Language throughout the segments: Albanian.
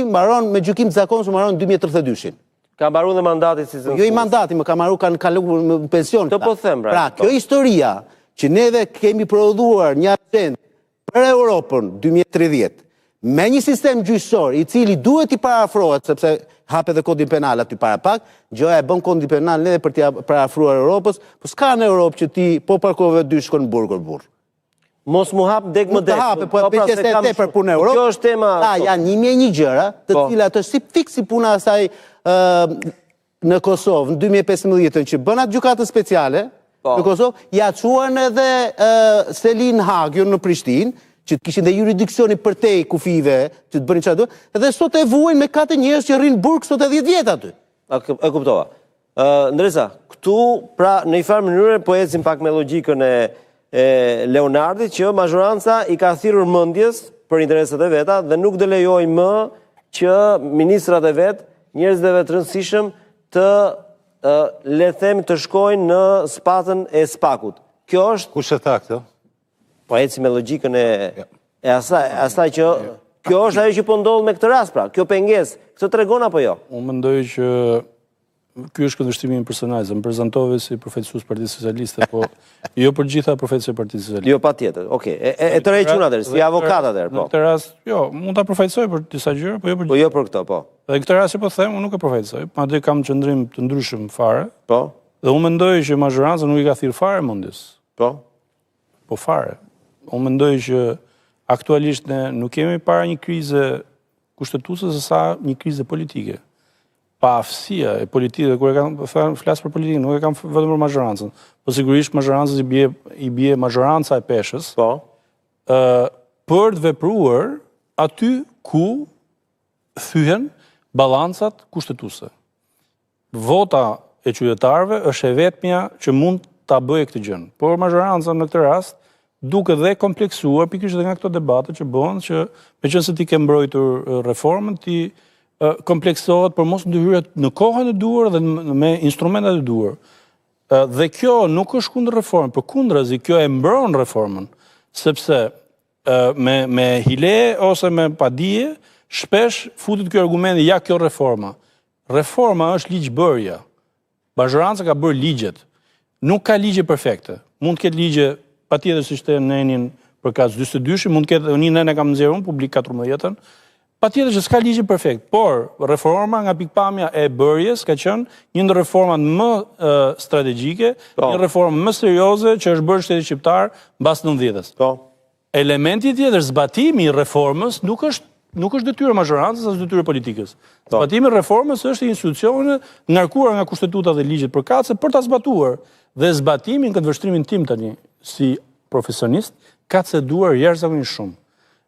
mbaron me gjykim të zakonshëm mbaron 2032-shin. Ka mbaruar dhe mandati si zëvendësues. Jo i mandati, më ka mbaruar kanë kaluar në pension. Të po them, pra, kjo historia që neve kemi prodhuar një agent për Europën 2030 me një sistem gjyqësor i cili duhet i parafrohet sepse hape dhe kodin penal aty para pak, gjoja e bën kodin penal neve për t'i parafruar Europës, po s'ka në Europë që ti po parkove dy shkon burr. Mos mu hap dek më dek. Hape, po e për për punë në Europë. Kjo është tema. Janë 1001 gjëra, të cilat është si fiksi puna asaj në Kosovë, në 2015 që bën atë gjykatën speciale në Kosovë, ja çuan edhe Selin Hagjun në Prishtinë, që të kishin dhe jurisdiksioni për te i kufive, që të bërin që atë, edhe sot e vuajnë me 4 njerëz që rrinë burg sot e 10 vjet aty. E kuptova. Ndresa, këtu, pra, në një farë mënyrë, po ecim pak me logjikën e Leonardit, që mazhoranca i ka thirrur mendjes për interesat e veta dhe nuk do lejoj më që ministrat e vet, njerëzve të rëndësishëm të le të them të shkojnë në spatën e spakut. Kjo është kush e tha këtë? Po eci me logjikën e asaj që kjo është ajo që po ndodh me këtë rast, pra. Kjo pengesë, këtë tregon apo jo? Unë mendoj që ky është këndvështrimi personal, më prezantove si përfaqësues Partisë Socialiste, po jo për gjitha përfaqësues e Partisë Socialiste. Jo, patjetër. Okej. E tërhequn atëherë, si avokat atëherë, po. Në këtë rast, jo, mund ta përfaqësoj për disa gjëra, po jo për gjitha. Po jo për këtë, po. Dhe në këtë rast që po them, unë nuk e përfaqësoj, madje kam qëndrim të ndryshëm fare. Po. Dhe unë mendoj që mazhoranca nuk i ka thirrë fare mendjes. Po. Po fare. Unë mendoj që aktualisht ne nuk kemi para një krize kushtetuese sa një krize politike. Pa aftësia e politikë, kur e kam flas për politikën, nuk e kam vetëm për mazhorancën, po sigurisht mazhorancës i bie mazhoranca e peshës. Po. Për të vepruar aty ku thyhen balancat kushtetuese. Vota e qytetarëve është e vetmja që mund ta bëjë këtë gjë. Por mazhoranca në këtë rast duke dhe kompleksuar pikërisht nga këto debate që bëhen, që meqense ti ke mbrojtur reformën, ti kompleksohet për mos ndërhyrje në kohën e duhur dhe me instrumentat e duhur. Dhe kjo nuk është kundër reformën, përkundrazi kjo e mbron reformën, sepse me hile ose me padije, shpesh futet ky argumenti ja kjo reforma. Reforma është ligjbërja. Mazhoranca ka bërë ligjet. Nuk ka ligje perfekte. Mund të ketë ligje patjetër siç të nenin për kas 42, mund të ketë unë ne kam nxjerrur publik 14-ën. Patjetër që s'ka ligje perfekt, por reforma nga pikpamja e bërjes ka qenë një ndër reformat më strategjike, një reformë më serioze që është bërë shteti shqiptar mbas 90-s. Elementi tjetër, zbatimi i reformës nuk është detyrë mazhorancës as detyrë politikës. Zbatimi i reformës është institucione ngarkuar nga kushtetuta dhe ligjet përkatëse për ta zbatuar. Dhe zbatimi në këtë vështrimin tim tani si profesionist ka ceduar jashtëzakonisht shumë.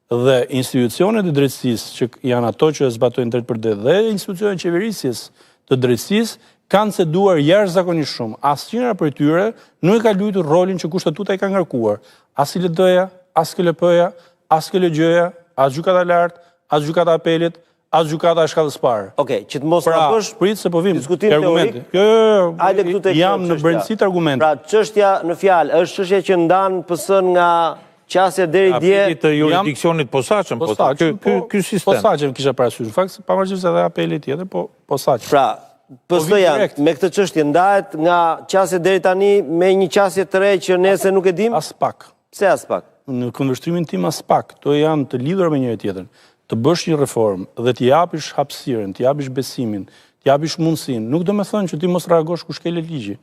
Dhe institucionet e drejtësisë që janë ato që zbatojnë drejt për drejt dhe institucionet e qeverisjes të drejtësisë kanë ceduar jashtëzakonisht shumë. Asnjëra prej tyre nuk e ka luajtur rolin që kushtetuta i ka ngarkuar. As ILD-ja, as KLP-ja, as KLG-ja, as gjykata e lartë, as gjykata e apelit, as gjykata e shkallës parë. Okej, që të mos na bësh prit se po vim diskutim teorik. Jo. Hajde këtu tek jam në brendësi të argumentit. Pra çështja në fjalë është çështja që ndan PS-n nga qasja deri dje të jurisdiksionit posaçëm, ky sistem. Posaçëm kisha parasysh. Në fakt, pavarësisht edhe apeli tjetër, po posaçëm. Pra, PS-ja me këtë çështje ndahet nga qasja deri tani me një qasje të re që nese nuk e dim? As pak. Pse as pak? Në kundërshtrimin tim as pak. To janë të lidhura me njëri tjetrën. Të bësh një reformë dhe t'i japish hapësirën, t'i japish besimin, t'i japish mundësinë, nuk do të thonë që ti mos reagosh kur shkelet ligji.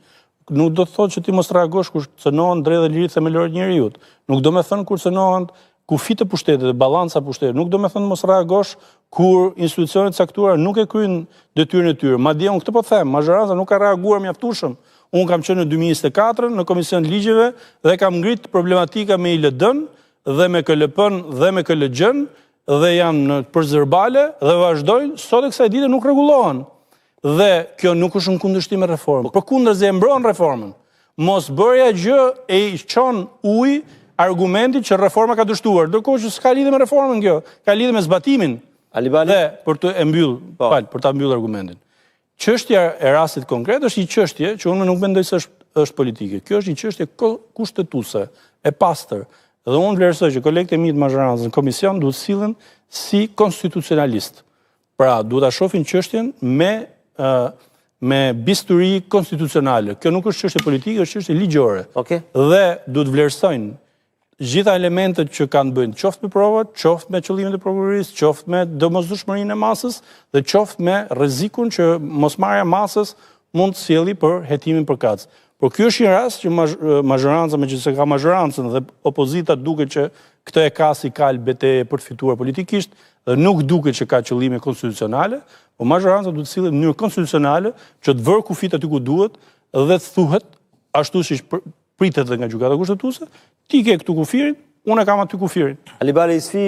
Nuk do të thotë që ti mos reagosh kur cënohen drejtë dhe liritë themelore të njerëzit. Nuk do të thonë kur cënohen kufit e pushtetit dhe balanca e pushtetit. Nuk do të thonë mos reagosh kur institucionet e caktuara nuk e kryejnë detyrën e tyre. Madje unë këtë po them, mazhoranca nuk ka reaguar mjaftueshëm. Unë kam qenë në 2024 në Komision Ligjeve dhe kam ngrit problematika me ILD-n dhe me KLP-n dhe me KLG-n dhe janë në përzërbale dhe vazhdojnë sot e kësaj dite nuk rregullohen. Dhe kjo nuk është në kundërshtim me reformën. Përkundërzi e mbron reformën. Mos bërja gjë e i çon ujë argumenti që reforma ka dështuar, ndërkohë që s'ka lidhje me reformën kjo, ka lidhje me zbatimin. Dhe për të mbyll, për ta mbyll argumentin. Çështja e rastit konkret është një çështje që unë nuk mendoj se është politike. Kjo është një çështje kushtetuese, e pastër. Dhe unë vlerësoj që kolegët e mi të mazhorancës në komision duhet sillen si konstitucionalist. Pra, duhet ta shohin çështjen me bisturi konstitucionale. Kjo nuk është çështje politike, është çështje ligjore. Okej. Dhe duhet vlerësojnë gjitha elementet që kanë bëjnë, qoftë me provat, qoftë me qëllimet e prokurorisë, qoftë me domosdoshmërinë e masës dhe qoftë me rrezikun që mosmarrja e masës mund të sjelli për hetimin përkatës. Por ky është një rast që mazhoranca, megjithëse ka mazhorancën dhe opozita duket që këtë e ka si kal betejë për të fituar politikisht dhe nuk duket që ka qëllime konstitucionale, por mazhoranca duhet të sillet në mënyrë konstitucionale që të vërë kufit aty ku duhet dhe të thuhet ashtu siç pritet dhe nga gjykata kushtetuese, ti ke këtu kufirin, unë kam aty kufirin. Alibali Isfi